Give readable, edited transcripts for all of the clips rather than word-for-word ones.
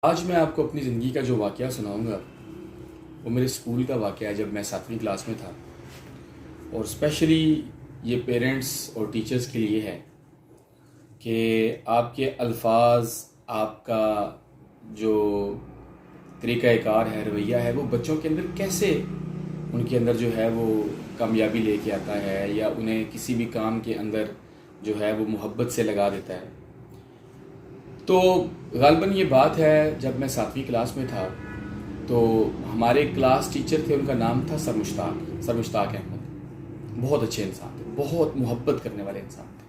آج میں آپ کو اپنی زندگی کا جو واقعہ سناؤں گا وہ میرے اسکول کا واقعہ ہے جب میں 7ویں کلاس میں تھا، اور اسپیشلی یہ پیرنٹس اور ٹیچرز کے لیے ہے کہ آپ کے الفاظ، آپ کا جو طریقہ کار ہے، رویہ ہے، وہ بچوں کے اندر کیسے ان کے اندر جو ہے وہ کامیابی لے کے آتا ہے یا انہیں کسی بھی کام کے اندر جو ہے وہ محبت سے لگا دیتا ہے۔ تو غالباً یہ بات ہے جب میں 7ویں کلاس میں تھا تو ہمارے کلاس ٹیچر تھے، ان کا نام تھا سر مشتاق احمد۔ بہت اچھے انسان تھے، بہت محبت کرنے والے انسان تھے۔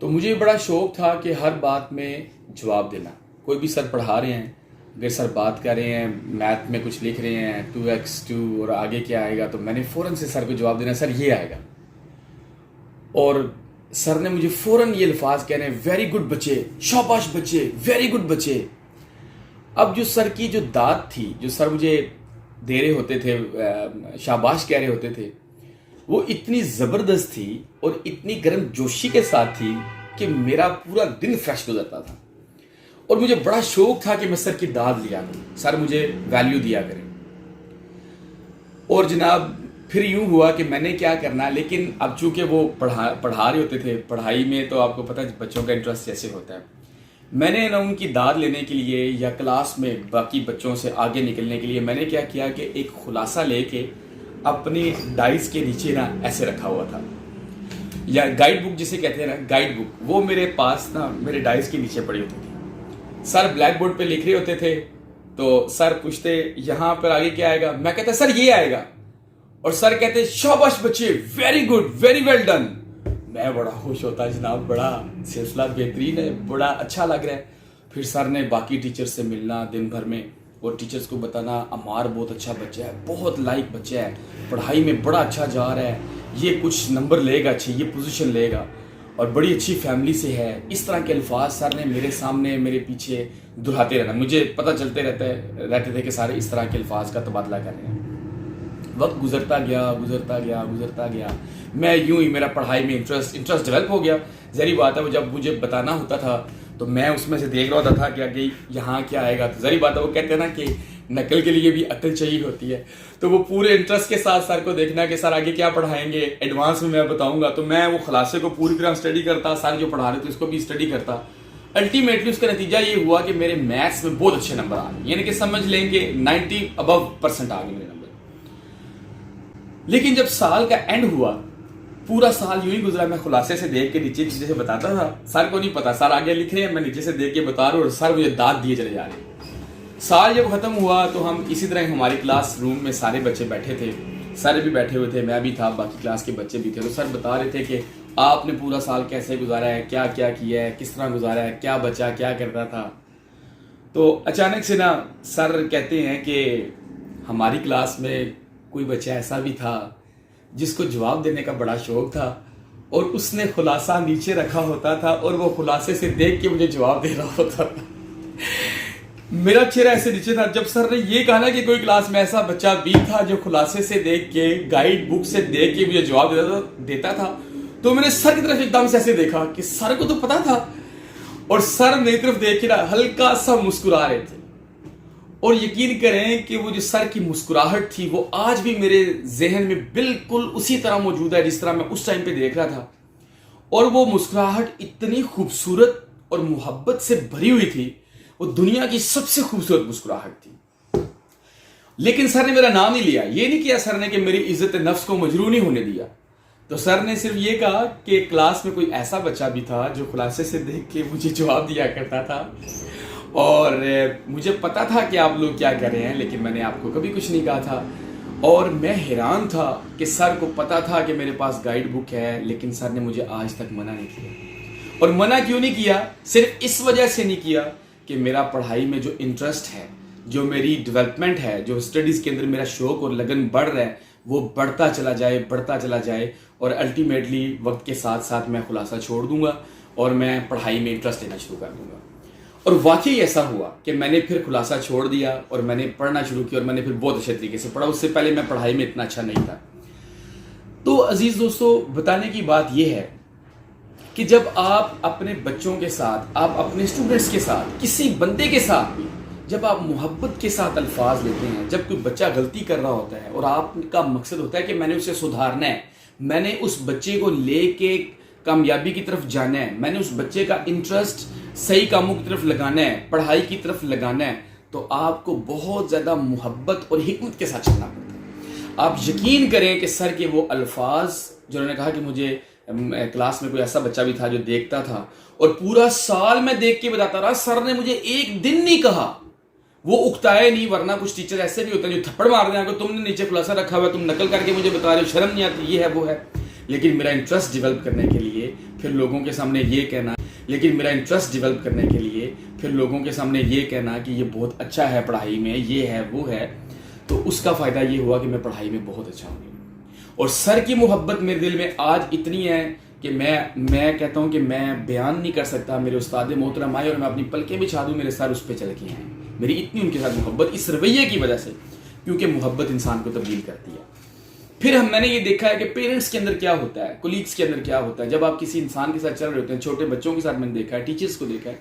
تو مجھے بڑا شوق تھا کہ ہر بات میں جواب دینا۔ کوئی بھی سر پڑھا رہے ہیں، اگر سر بات کر رہے ہیں، میتھ میں کچھ لکھ رہے ہیں 2x2 اور آگے کیا آئے گا، تو میں نے فوراً سے سر کو جواب دینا، سر یہ آئے گا۔ اور سر نے مجھے فوراً یہ الفاظ کہنے، ویری گڈ بچے، شاباش بچے، ویری گڈ بچے۔ اب جو سر کی جو داد تھی، جو سر مجھے دے رہے ہوتے تھے، شاباش کہہ رہے ہوتے تھے، وہ اتنی زبردست تھی اور اتنی گرم جوشی کے ساتھ تھی کہ میرا پورا دن فریش گزرتا تھا، اور مجھے بڑا شوق تھا کہ میں سر کی داد لیا کروں، سر مجھے ویلیو دیا کریں۔ اور جناب پھر یوں ہوا کہ میں نے کیا کرنا، لیکن اب چونکہ وہ پڑھا رہے ہوتے تھے، پڑھائی میں تو آپ کو پتہ ہے بچوں کا انٹرسٹ جیسے ہوتا ہے، میں نے نا ان کی داد لینے کے لیے یا کلاس میں باقی بچوں سے آگے نکلنے کے لیے میں نے کیا کیا کہ ایک خلاصہ لے کے اپنی ڈائس کے نیچے نا ایسے رکھا ہوا تھا، یا گائیڈ بک جسے کہتے ہیں نا، گائیڈ بک، وہ میرے پاس نا میرے ڈائس کے نیچے پڑی ہوتی تھی۔ سر بلیک بورڈ پہ لکھ رہے ہوتے تھے تو سر پوچھتے یہاں پر آگے کیا آئے گا، میں کہتا سر یہ آئے گا، اور سر کہتے شاباش بچے، very good, very well done. میں بڑا خوش ہوتا جناب، بڑا سلسلہ بہترین ہے، بڑا اچھا لگ رہا ہے۔ پھر سر نے باقی ٹیچر سے ملنا دن بھر میں اور ٹیچرز کو بتانا عمار بہت اچھا بچہ ہے، بہت لائق بچہ ہے، پڑھائی میں بڑا اچھا جا رہا ہے، یہ کچھ نمبر لے گا، اچھے یہ پوزیشن لے گا، اور بڑی اچھی فیملی سے ہے۔ اس طرح کے الفاظ سر نے میرے سامنے میرے پیچھے دہراتے رہنا، مجھے پتہ چلتے رہتے تھے کہ سارے اس طرح کے الفاظ کا تبادلہ کر رہے ہیں۔ وقت گزرتا گیا، میں یوں ہی میرا پڑھائی میں انٹرسٹ ڈیولپ ہو گیا۔ ظاہری بات ہے وہ جب مجھے بتانا ہوتا تھا تو میں اس میں سے دیکھ رہا ہوتا تھا کہ آگے یہاں کیا آئے گا، تو ظاہری بات ہے وہ کہتے ہیں نا کہ نقل کے لیے بھی عقل چاہیے ہوتی ہے، تو وہ پورے انٹرسٹ کے ساتھ سر کو دیکھنا کہ سر آگے کیا پڑھائیں گے، ایڈوانس میں بتاؤں گا، تو میں وہ خلاصے کو پوری طرح اسٹڈی کرتا، سر جو پڑھا رہے تھے اس کو بھی اسٹڈی کرتا۔ الٹیمیٹلی اس کا نتیجہ یہ ہوا کہ میرے میتھس میں بہت اچھے نمبر آ گئے، یعنی کہ سمجھ لیں کہ 90% آ گئے میرے نمبر۔ لیکن جب سال کا اینڈ ہوا، پورا سال یوں ہی گزرا، میں خلاصے سے دیکھ کے نیچے سے بتاتا تھا، سر کو نہیں پتا، سر آگے لکھ رہے ہیں، میں نیچے سے دیکھ کے بتا رہا ہوں اور سر مجھے داد دیے چلے جا رہے ہیں۔ سال جب ختم ہوا تو ہم اسی طرح ہماری کلاس روم میں سارے بچے بیٹھے تھے، سر بھی بیٹھے ہوئے تھے، میں بھی تھا، باقی کلاس کے بچے بھی تھے، تو سر بتا رہے تھے کہ آپ نے پورا سال کیسے گزارا ہے، کیا کیا کیا ہے، کس طرح گزارا ہے، کیا بچہ کیا کرتا تھا۔ تو اچانک سے نا سر کہتے ہیں کہ ہماری کلاس میں کوئی بچہ ایسا بھی تھا جس کو جواب دینے کا بڑا شوق تھا، اور اس نے خلاصہ نیچے رکھا ہوتا تھا اور وہ خلاصے سے دیکھ کے مجھے جواب دے رہا ہوتا تھا۔ میرا چہرہ ایسے نیچے تھا۔ جب سر نے یہ کہا نا کہ کوئی کلاس میں ایسا بچہ بھی تھا جو خلاصے سے دیکھ کے، گائیڈ بک سے دیکھ کے مجھے جواب دیتا تھا، تو میں نے سر کی طرف ایک دم سے ایسے دیکھا کہ سر کو تو پتا تھا، اور سر میری طرف دیکھ کے ہلکا سا مسکرا رہے تھے، اور یقین کریں کہ وہ جو سر کی مسکراہٹ تھی وہ آج بھی میرے ذہن میں بالکل اسی طرح موجود ہے جس طرح میں اس ٹائم پہ دیکھ رہا تھا، اور وہ مسکراہٹ اتنی خوبصورت اور محبت سے بھری ہوئی تھی، وہ دنیا کی سب سے خوبصورت مسکراہٹ تھی۔ لیکن سر نے میرا نام نہیں لیا، یہ نہیں کیا سر نے کہ میری عزت نفس کو مجروح نہیں ہونے دیا، تو سر نے صرف یہ کہا کہ کلاس میں کوئی ایسا بچہ بھی تھا جو خلاصے سے دیکھ کے مجھے جواب دیا کرتا تھا، اور مجھے پتا تھا کہ آپ لوگ کیا کر رہے ہیں، لیکن میں نے آپ کو کبھی کچھ نہیں کہا تھا، اور میں حیران تھا کہ سر کو پتا تھا کہ میرے پاس گائیڈ بک ہے، لیکن سر نے مجھے آج تک منع نہیں کیا۔ اور منع کیوں نہیں کیا؟ صرف اس وجہ سے نہیں کیا کہ میرا پڑھائی میں جو انٹرسٹ ہے، جو میری ڈیولپمنٹ ہے، جو اسٹڈیز کے اندر میرا شوق اور لگن بڑھ رہا ہے، وہ بڑھتا چلا جائے، اور الٹیمیٹلی وقت کے ساتھ ساتھ میں خلاصہ چھوڑ دوں گا اور میں پڑھائی میں انٹرسٹ لینا شروع کر دوں گا۔ اور واقعی ایسا ہوا کہ میں نے پھر خلاصہ چھوڑ دیا اور میں نے پڑھنا شروع کیا، اور میں نے پھر بہت اچھے طریقے سے پڑھا۔ اس سے پہلے میں پڑھائی میں اتنا اچھا نہیں تھا۔ تو عزیز دوستو، بتانے کی بات یہ ہے کہ جب آپ اپنے بچوں کے ساتھ، آپ اپنے اسٹوڈنٹس کے ساتھ، کسی بندے کے ساتھ بھی جب آپ محبت کے ساتھ الفاظ لیتے ہیں، جب کوئی بچہ غلطی کر رہا ہوتا ہے اور آپ کا مقصد ہوتا ہے کہ میں نے اسے سدھارنا ہے، میں نے اس بچے کو لے کے کامیابی کی طرف جانا ہے، میں نے اس بچے کا انٹرسٹ صحیح کاموں کی طرف لگانا ہے، پڑھائی کی طرف لگانا ہے، تو آپ کو بہت زیادہ محبت اور حکمت کے ساتھ چلنا پڑتا ہے۔ آپ یقین کریں کہ سر کے وہ الفاظ جو انہوں نے کہا کہ مجھے کلاس میں کوئی ایسا بچہ بھی تھا جو دیکھتا تھا اور پورا سال میں دیکھ کے بتاتا رہا، سر نے مجھے ایک دن نہیں کہا، وہ اکتائے نہیں، ورنہ کچھ ٹیچر ایسے بھی ہوتے ہیں جو تھپڑ مار دیں کہ تم نے نیچے خلاصہ رکھا ہوا ہے، تم نقل کر کے مجھے بتا رہے ہو، شرم نہیں آتی، یہ ہے وہ ہے۔ لیکن میرا انٹرسٹ ڈیولپ کرنے کے لیے پھر لوگوں کے سامنے یہ کہنا کہ یہ بہت اچھا ہے پڑھائی میں، یہ ہے وہ ہے، تو اس کا فائدہ یہ ہوا کہ میں پڑھائی میں بہت اچھا ہوں۔ اور سر کی محبت میرے دل میں آج اتنی ہے کہ میں کہتا ہوں کہ میں بیان نہیں کر سکتا۔ میرے استاد محترم آئے اور میں اپنی پلکیں بچھا دوں، میرے سر اس پہ چل کے ہیں۔ میری اتنی ان کے ساتھ محبت اس رویے کی وجہ سے، کیونکہ محبت انسان کو تبدیل کرتی ہے۔ پھر میں نے یہ دیکھا ہے کہ پیرنٹس کے اندر کیا ہوتا ہے، کولیگس کے اندر کیا ہوتا ہے، جب آپ کسی انسان کے ساتھ چل رہے ہوتے ہیں، چھوٹے بچوں کے ساتھ میں نے دیکھا ہے، ٹیچرز کو دیکھا ہے،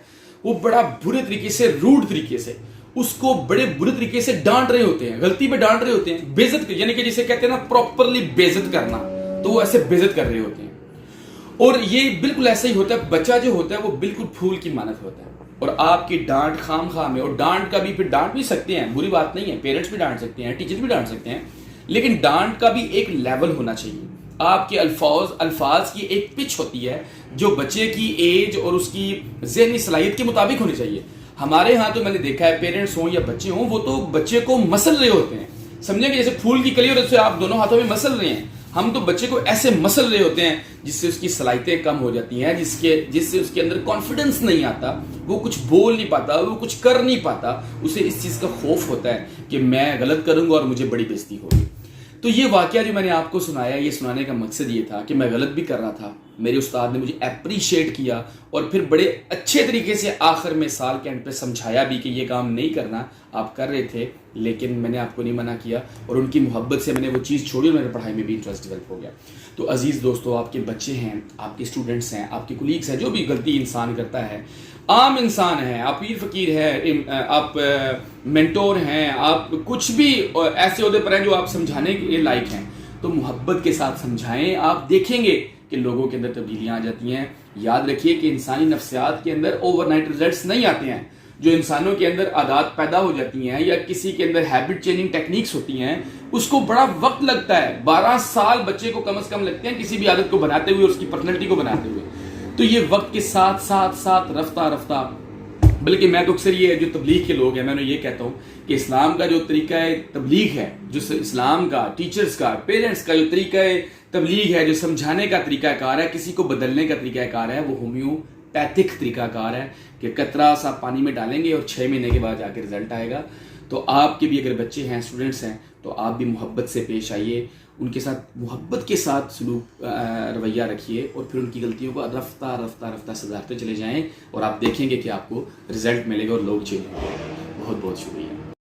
وہ بڑا برے طریقے سے، روڈ طریقے سے اس کو بڑے برے طریقے سے ڈانٹ رہے ہوتے ہیں، غلطی پہ ڈانٹ رہے ہوتے ہیں، بےعزت، یعنی کہ جسے کہتے ہیں نا پراپرلی بےعزت کرنا، تو وہ ایسے بےعزت کر رہے ہوتے ہیں۔ اور یہ بالکل ایسا ہی ہوتا ہے، بچہ جو ہوتا ہے وہ بالکل پھول کی مانت ہوتا ہے، اور آپ کی ڈانٹ خام خواہ میں، اور ڈانٹ کا بھی پھر ڈانٹ بھی سکتے ہیں، بری بات نہیں ہے، پیرنٹس بھی ڈانٹ سکتے ہیں، ٹیچر بھی ڈانٹ سکتے ہیں، لیکن ڈانٹ کا بھی ایک لیول ہونا چاہیے۔ آپ کے الفاظ کی ایک پچ ہوتی ہے جو بچے کی ایج اور اس کی ذہنی صلاحیت کے مطابق ہونی چاہیے۔ ہمارے ہاں تو میں نے دیکھا ہے، پیرنٹس ہوں یا بچے ہوں، وہ تو بچے کو مسل رہے ہوتے ہیں، سمجھیں کہ جیسے پھول کی کلی اور اسے آپ دونوں ہاتھوں میں مسل رہے ہیں، ہم تو بچے کو ایسے مسل رہے ہوتے ہیں جس سے اس کی صلاحیتیں کم ہو جاتی ہیں، جس سے اس کے اندر کانفیڈنس نہیں آتا، وہ کچھ بول نہیں پاتا، وہ کچھ کر نہیں پاتا، اسے اس چیز کا خوف ہوتا ہے کہ میں غلط کروں گا اور مجھے بڑی بےزتی ہوگی۔ تو یہ واقعہ جو میں نے آپ کو سنایا، یہ سنانے کا مقصد یہ تھا کہ میں غلط بھی کر رہا تھا، میرے استاد نے مجھے اپریشیٹ کیا اور پھر بڑے اچھے طریقے سے آخر میں سال کے اینڈ پہ سمجھایا بھی کہ یہ کام نہیں کرنا، آپ کر رہے تھے لیکن میں نے آپ کو نہیں منع کیا، اور ان کی محبت سے میں نے وہ چیز چھوڑی اور میرے پڑھائی میں بھی انٹرسٹ ڈیولپ ہو گیا۔ تو عزیز دوستو، آپ کے بچے ہیں، آپ کے اسٹوڈنٹس ہیں، آپ کے کولیگس ہیں، جو بھی غلطی انسان کرتا ہے، عام انسان ہیں، آپ پیر فقیر ہیں، آپ مینٹور ہیں، آپ کچھ بھی ایسے عہدے پر ہیں جو آپ سمجھانے کے لائق ہیں، تو محبت کے ساتھ سمجھائیں، آپ دیکھیں گے کہ لوگوں کے اندر تبدیلیاں آ جاتی ہیں۔ یاد رکھیے کہ انسانی نفسیات کے اندر اوور نائٹ ریزلٹس نہیں آتے ہیں۔ جو انسانوں کے اندر عادات پیدا ہو جاتی ہیں یا کسی کے اندر ہیبٹ چینجنگ ٹیکنیکس ہوتی ہیں، اس کو بڑا وقت لگتا ہے، 12 سال بچے کو کم از کم لگتے ہیں کسی بھی عادت کو بناتے ہوئے، اس کی پرسنالٹی کو بناتے ہوئے۔ تو یہ وقت کے ساتھ ساتھ رفتہ، بلکہ میں تو اکثر یہ جو تبلیغ کے لوگ ہیں، میں انہیں یہ کہتا ہوں کہ اسلام کا جو طریقہ تبلیغ ہے، جو اسلام کا، ٹیچرز کا، پیرنٹس کا جو طریقہ تبلیغ ہے، جو سمجھانے کا طریقہ کار ہے، کسی کو بدلنے کا طریقہ کار ہے، وہ ہومیوپیتھک طریقہ کار ہے کہ قطرہ سا پانی میں ڈالیں گے اور 6 مہینے کے بعد جا کے رزلٹ آئے گا۔ تو آپ کے بھی اگر بچے ہیں، اسٹوڈنٹس ہیں، تو آپ بھی محبت سے پیش آئیے، ان کے ساتھ محبت کے ساتھ سلوک رویہ رکھیے، اور پھر ان کی غلطیوں کو رفتہ سدھارتے چلے جائیں، اور آپ دیکھیں گے کہ آپ کو رزلٹ ملے گا اور لوگ چینج ہوں گے۔ بہت بہت شکریہ۔